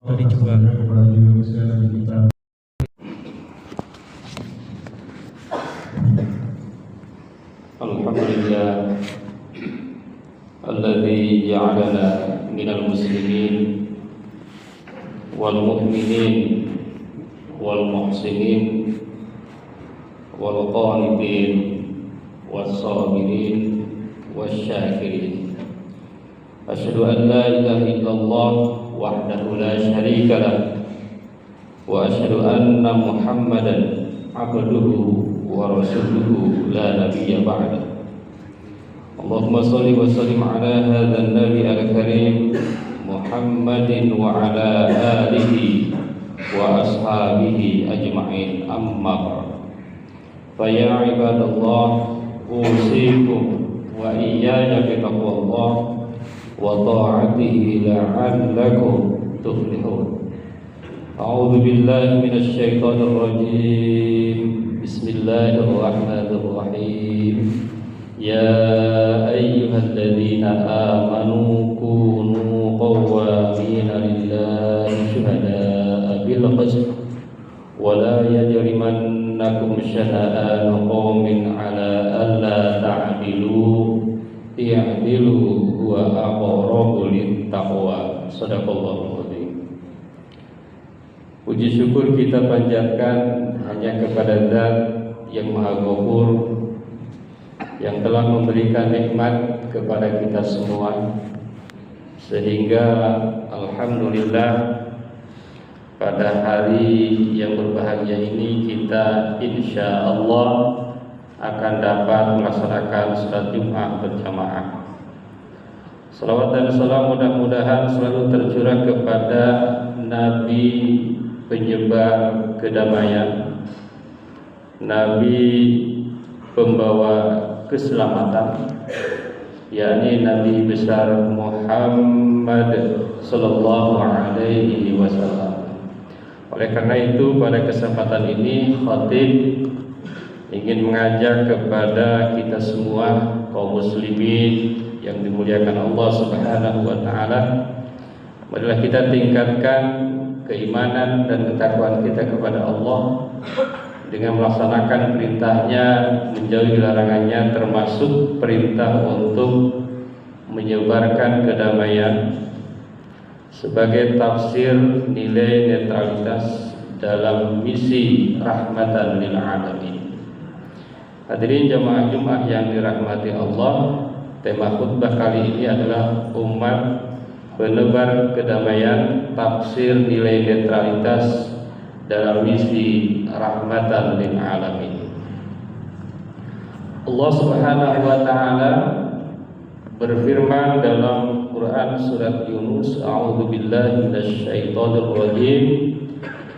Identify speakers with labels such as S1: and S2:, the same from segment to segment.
S1: Tadi coba
S2: kepada jiwa kesehatan kita.
S3: Alhamdulillah alladzi ja'alana minal muslimin wal mu'minin wal muhsinin wal qanitin was sabirin wasyakirin. Asyhadu an la ilaha illallah wahdahu la syarika lah wa asyhadu anna Muhammadan abduhu wa rasuluhu la nabiyya ba'da. Allahumma shalli wa sallim ala hadzal nabi al-karim Muhammadin wa ala alihi wa ashabihi ajma'in, amma ba'd. Fa ya ibadallah, usikum wa iyaya bi taqwallah wa ta'atihi la'allakum tuflihun. A'udzu billahi minasy syaithanir rajim. Bismillahirrahmanirrahim. Ya ayyuhalladzina amanu kunu qawwamina lillahi syuhada'a bil qist wa la yajrimannakum shana'anu qaumin 'ala alla ta'dilu i'dilu huwa aqrabu littaqwa. Shadaqallahu adzim. Puji syukur kita panjatkan hanya kepada Zat yang Maha Ghafur, yang telah memberikan nikmat kepada kita semua, sehingga alhamdulillah pada hari yang berbahagia ini kita insya Allah akan dapat melaksanakan salat Jumat berjamaah. Salawat dan salam mudah-mudahan selalu tercurah kepada Nabi penyebar kedamaian, Nabi pembawa keselamatan, yakni Nabi besar Muhammad sallallahu alaihi wasallam. Oleh karena itu pada kesempatan ini khatib ingin mengajak kepada kita semua kaum muslimin yang dimuliakan Allah Subhanahu wa taala, marilah kita tingkatkan keimanan dan ketakwaan kita kepada Allah dengan melaksanakan perintahnya, menjauhi larangannya, termasuk perintah untuk menyebarkan kedamaian sebagai tafsir nilai netralitas dalam misi rahmatan lil alamin. Hadirin jamaah Jumat yang dirahmati Allah, tema khutbah kali ini adalah umat penebar kedamaian, tafsir nilai netralitas dalam misi rahmatan lil alamin. Allah Subhanahu wa taala berfirman dalam Quran surat Yunus, a'udzu billahi minasy syaithanir rajim,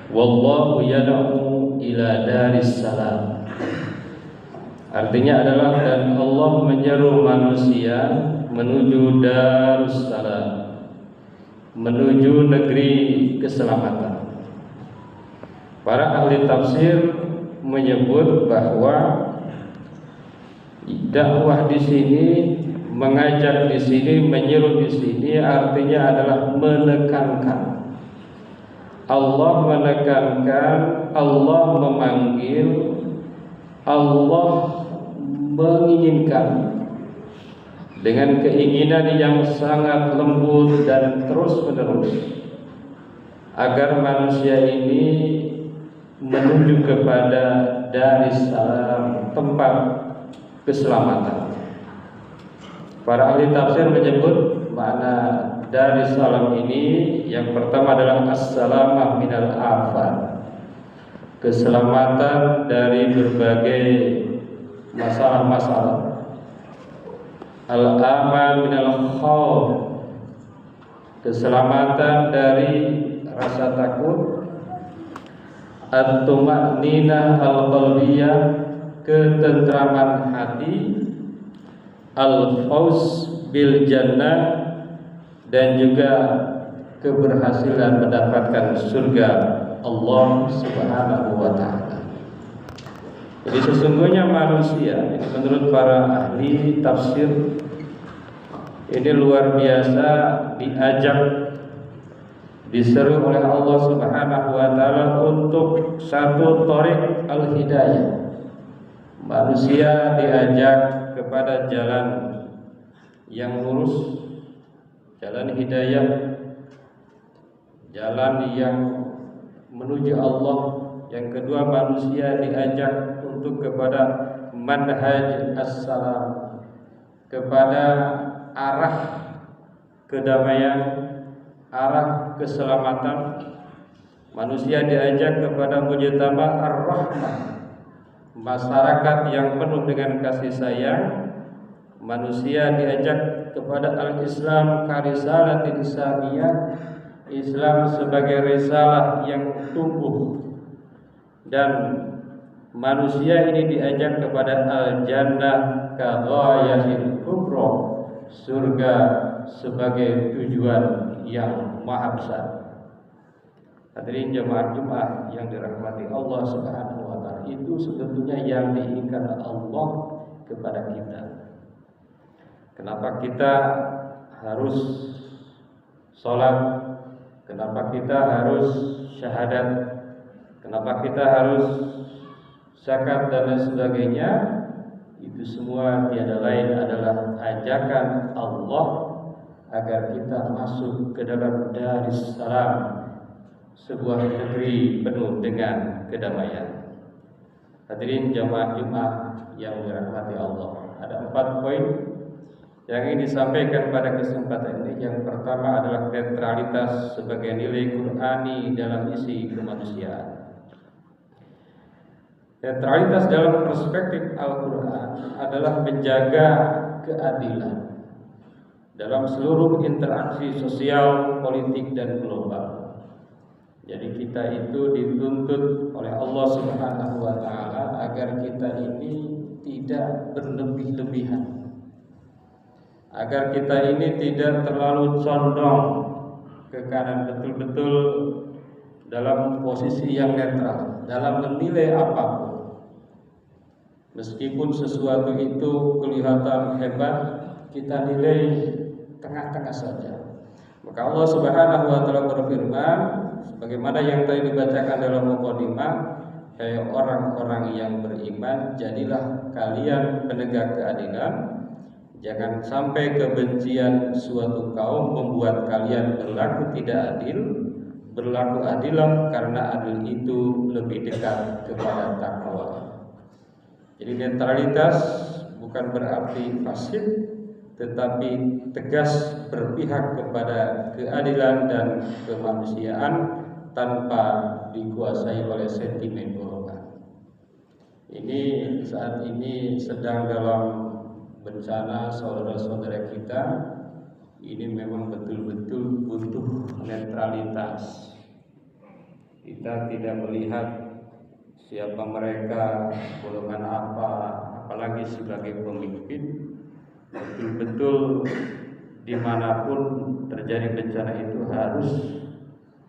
S3: wallahu yad'u ila daris salam. Artinya adalah, dan Allah menyeru manusia menuju darussalam, menuju negeri keselamatan. Para ahli tafsir menyebut bahwa dakwah di sini, mengajak di sini, menyeru di sini artinya adalah menekankan. Allah menekankan, Allah memanggil, Allah menginginkan dengan keinginan yang sangat lembut dan terus-menerus agar manusia ini menuju kepada darussalam, tempat keselamatan. Para ahli tafsir menyebut makna darussalam ini, yang pertama adalah as-salamah minal afat, keselamatan dari berbagai masalah-masalah. Al-aman minal khawf, keselamatan dari rasa takut. At-tuma'ninah al-qalbiyah, ketentraman hati. Al-fawz bil jannah, dan juga keberhasilan mendapatkan surga Allah Subhanahu wa taala. Jadi sesungguhnya manusia ini menurut para ahli tafsir ini luar biasa diajak diseru oleh Allah Subhanahu wa taala untuk satu thariq al-hidayah. Manusia diajak kepada jalan yang lurus, jalan hidayah, jalan yang menuju Allah. Yang kedua, manusia diajak untuk kepada manhaj as-salam, kepada arah kedamaian, arah keselamatan. Manusia diajak kepada mujtama ar-rahmah, masyarakat yang penuh dengan kasih sayang. Manusia diajak kepada al-Islam karisalatin islamiyah, Islam sebagai risalah yang tumbuh. Dan manusia ini diajak kepada al-jannah kaghayatil kubra, surga sebagai tujuan yang maha besar. Hadirin jemaah Jumat yang dirahmati Allah Subhanahu wa taala, itu sebetulnya yang diinginkan Allah kepada kita. Kenapa kita harus sholat? Kenapa kita harus syahadat? Kenapa kita harus zakat dan lain sebagainya? Itu semua tiada lain adalah ajakan Allah agar kita masuk ke dalam Darussalam, sebuah negeri penuh dengan kedamaian. Hadirin jamaah Jumat yang dirahmati Allah, ada 4 poin yang ingin disampaikan pada kesempatan ini. Yang pertama adalah netralitas sebagai nilai Qur'ani dalam isi kemanusiaan. Netralitas dalam perspektif Al-Quran adalah menjaga keadilan dalam seluruh interaksi sosial, politik, dan global. Jadi kita itu dituntut oleh Allah Subhanahu wa taala agar kita ini tidak berlebih-lebihan, agar kita ini tidak terlalu condong ke kanan, betul-betul dalam posisi yang netral dalam menilai apapun. Meskipun sesuatu itu kelihatan hebat, kita nilai tengah-tengah saja. Maka Allah Subhanahu wa taala berfirman sebagaimana yang tadi dibacakan dalam mukadimah, hai orang-orang yang beriman, jadilah kalian penegak keadilan. Jangan sampai kebencian suatu kaum membuat kalian berlaku tidak adil. Berlaku adilah, karena adil itu lebih dekat kepada takwa. Jadi netralitas bukan berarti pasif, tetapi tegas berpihak kepada keadilan dan kemanusiaan tanpa dikuasai oleh sentimen golongan. Ini saat ini sedang dalam bencana saudara-saudara kita, ini memang betul-betul butuh netralitas. Kita tidak melihat siapa mereka, golongan apa, apalagi sebagai pemimpin. Betul-betul dimanapun terjadi bencana itu harus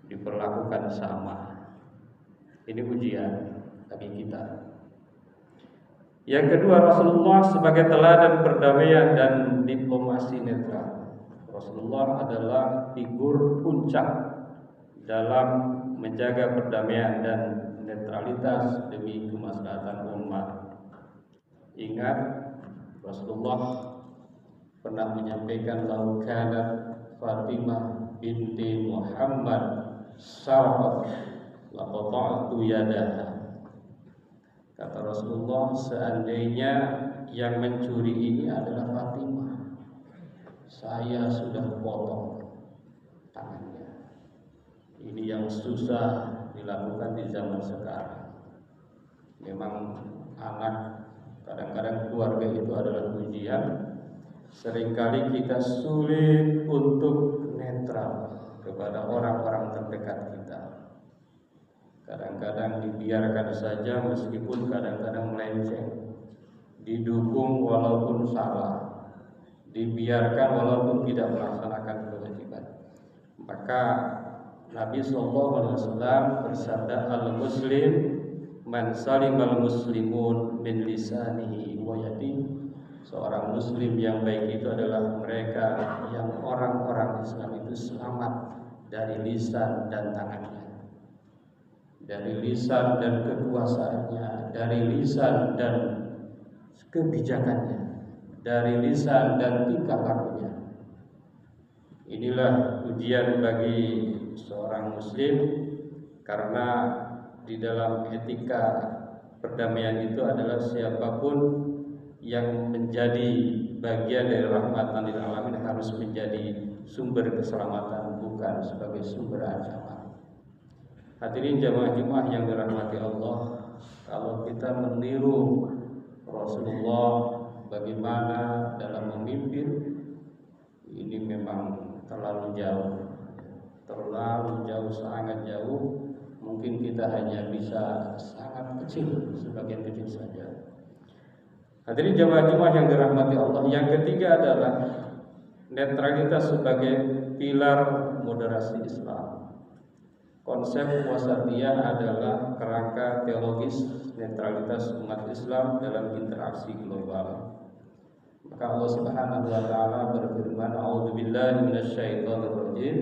S3: diperlakukan sama. Ini ujian bagi kita. Yang kedua, Rasulullah sebagai teladan perdamaian dan diplomasi netral. Rasulullah adalah figur puncak dalam menjaga perdamaian dan netralitas demi kemaslahatan umat. Ingat, Rasulullah pernah menyampaikan, lau kanat Fatimah binti Muhammad sarqat laqata'tu yadaha. Kata Rasulullah, seandainya yang mencuri ini adalah Fatimah, saya sudah potong tangannya. Ini yang susah dilakukan di zaman sekarang. Memang anak, kadang-kadang keluarga itu adalah ujian. Seringkali kita sulit untuk netral kepada orang-orang terdekat kita. Kadang-kadang dibiarkan saja meskipun kadang-kadang melenceng, didukung walaupun salah, dibiarkan walaupun tidak melaksanakan kewajiban. Maka Nabi SAW bersabda, al-muslim man salimal muslimun min lisanihi wa yadihi. Seorang muslim yang baik itu adalah mereka yang orang-orang Islam itu selamat dari lisan dan tangannya, dari lisan dan kekuasaannya, dari lisan dan kebijakannya, dari lisan dan tingkah lakunya. Inilah ujian bagi seorang muslim, karena di dalam etika perdamaian itu adalah siapapun yang menjadi bagian dari rahmatan lil alamin harus menjadi sumber keselamatan, bukan sebagai sumber ancaman. Hadirin jamaah Jumat yang dirahmati Allah, kalau kita meniru Rasulullah bagaimana dalam memimpin, ini memang terlalu jauh, sangat jauh. Mungkin kita hanya bisa sangat kecil, sebagian kecil saja. Hadirin jamaah Jumat yang dirahmati Allah, yang ketiga adalah netralitas sebagai pilar moderasi Islam. Konsep wasatiyah adalah kerangka teologis netralitas umat Islam dalam interaksi global. Maka Allah Subhanahu wa taala berfirman, "A'udzubillahi minasyaitonir rajim.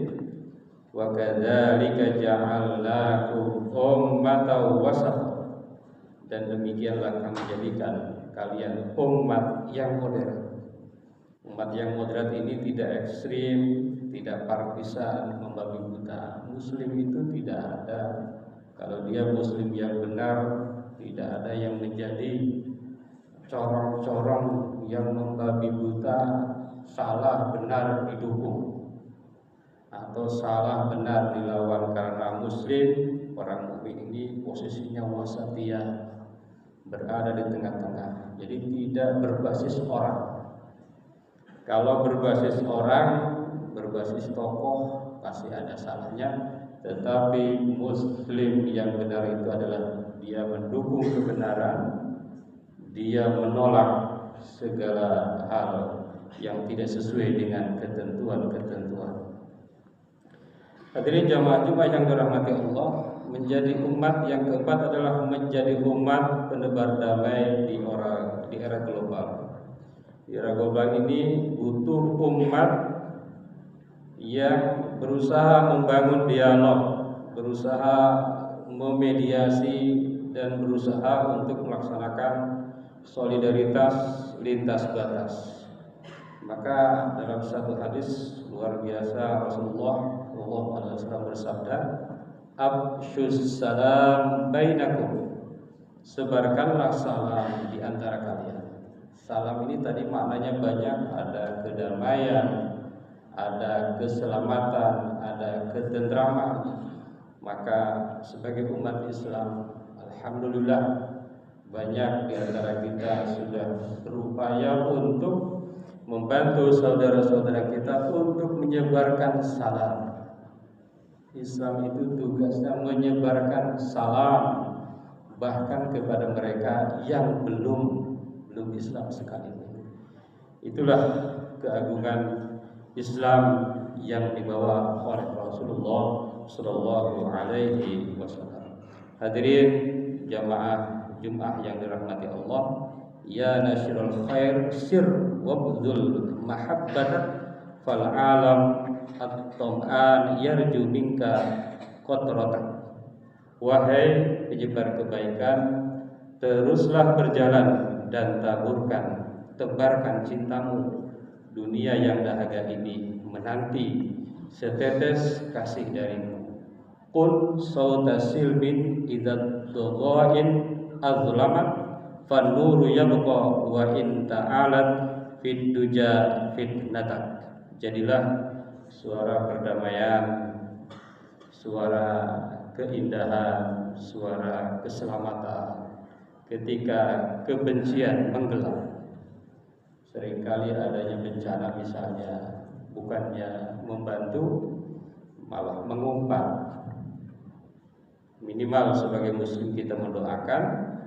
S3: Wa kadzalika ja'alnakum ummatan wasata." Dan demikianlah kami jadikan kalian umat yang moderat. Umat yang moderat ini tidak ekstrim, tidak partisan, membabi buta. Muslim itu tidak ada, kalau dia muslim yang benar, tidak ada yang menjadi corong-corong yang membabi buta, salah benar didukung atau salah benar dilawan. Karena muslim, orang mukmin ini posisinya wasatiyah, berada di tengah-tengah. Jadi tidak berbasis orang. Kalau berbasis orang, berbasis tokoh, pasti ada salahnya. Tetapi muslim yang benar itu adalah dia mendukung kebenaran, dia menolak segala hal yang tidak sesuai dengan ketentuan-ketentuan. Hadirin jamaah Jumat yang dirahmati Allah, menjadi umat yang keempat adalah menjadi umat penebar damai di era global. Di era global ini butuh umat yang berusaha membangun dialog, berusaha memediasi, dan berusaha untuk melaksanakan solidaritas lintas batas. Maka dalam satu hadis luar biasa Rasulullah SAW bersabda, "Absyus salam bainakum." Sebarkanlah salam di antara kalian. Salam ini tadi maknanya banyak, ada kedamaian, ada keselamatan, ada ketentraman. Maka sebagai umat Islam, alhamdulillah banyak di antara kita sudah berupaya untuk membantu saudara-saudara kita untuk menyebarkan salam. Islam itu tugasnya menyebarkan salam, bahkan kepada mereka yang belum Islam sekalipun. Itulah keagungan Islam yang dibawa oleh Rasulullah Shallallahu Alaihi Wasallam. Hadirin jamaah Jumat yang dirahmati Allah, ya nasyrul khair sir wabdul mahabbatan fal alam at-tam'an yarju minka qatratan. Wahai penyebar kebaikan, teruslah berjalan dan tebarkan cintamu. Dunia yang dahaga ini menanti setetes kasih darimu. Qul sauta silmin idzat doghain azlamat fan nuru yabqa wa in ta'alat fid duja fitnatak. Jadilah suara perdamaian, suara keindahan, suara keselamatan ketika kebencian menggelap. Seringkali adanya bencana misalnya, bukannya membantu malah mengumpat. Minimal sebagai muslim kita mendoakan,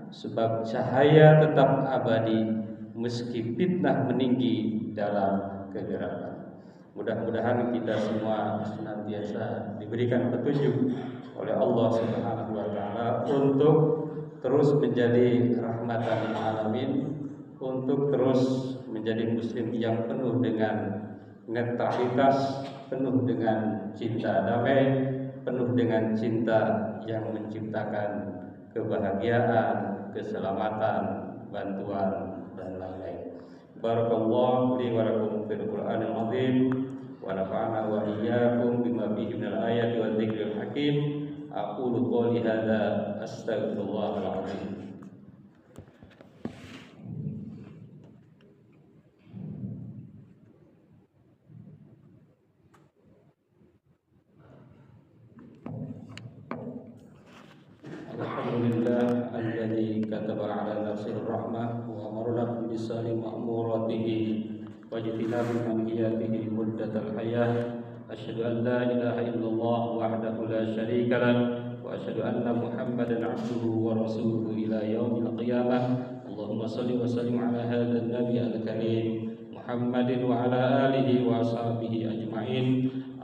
S3: sebab cahaya tetap abadi meski fitnah meninggi dalam kegelapan. Mudah-mudahan kita semua senantiasa diberikan petunjuk oleh Allah Subhanahu wa taala untuk terus menjadi rahmatan lil alamin, untuk terus menjadi muslim yang penuh dengan netralitas penuh dengan cinta damai, penuh dengan cinta yang menciptakan kebahagiaan, keselamatan, bantuan dan lain-lain. Barakallahu li wa lakum fil Qur'anil azim wa nafa'ana wa iyyakum bima fihi minal ayati wa dzikril hakim. Aqulu qouli hadza astaghfirullahal azim. Alhamdulillah alladzi kataba ala nafsihi rahmah wa amarna bilisani ma'muratihi wa jitinabi manhiyatihi muddatal hayah. Asyhadu an la ilaha illallah wahdahu la syarika lah wa asyhadu anna Muhammadan abduhu wa rasuluhu ila yaumil qiyamah. Allahumma shalli wa sallim ala hadzal nabi al-karim Muhammadin wa ala alihi wa ashabihi ajma'in.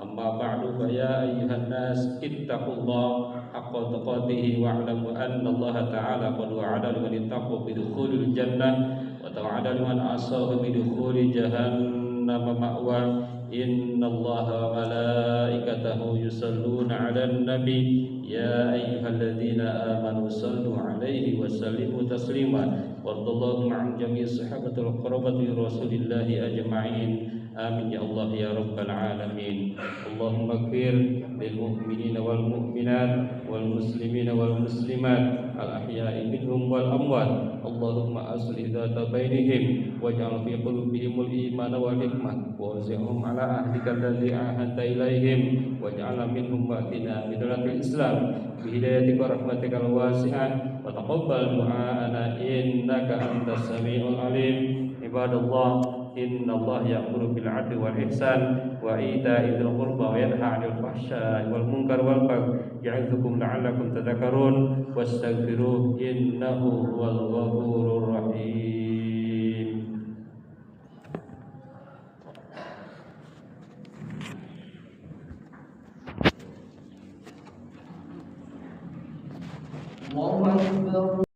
S3: Amma ba'du fa ya ayyuhan nas ittaqullaha haqqa tuqatih wa'lamu anna Allah ta'ala qad wa'ada liman ittaqa bidukhulil jannah wa tawa'ada liman asa'a bidukhuli jahannam ma'wa. Inna Allah wa malaikatahu yusalluna 'alan nabi ya ayyuhalladzina amanu sallu 'alaihi wa sallimu taslima. Warḍallahu ma'an jami'i sahabatil qurabati rasulillahi ajma'in. Amin ya Allah ya rabbal alamin. Allahumma ighfir lil mu'minina wal mu'minat wal muslimina wal muslimat al ahya'i minhum wal amwat. Allahumma aslih dzata bainihim waj'al fi qulubihimul iman wal hikmah wa wasi'hum ala ahdika alladzi ahadta ilaihim waj'al minhum wa'tina bidallatil islam bi hidayatika rahmatikal wasi'ah wa taqabbal du'aana innaka antas samiul alim. Ibadallah, inna Allah ya'muru bil 'adli wal ihsan wa ita'i dzil qurba wa yanha 'anil fahsya'i wal munkar wal baghi ya'idzukum la'allakum tadhakkarun wastaghfiruhu innahu huwal ghafurur rahim. Allahu akbar.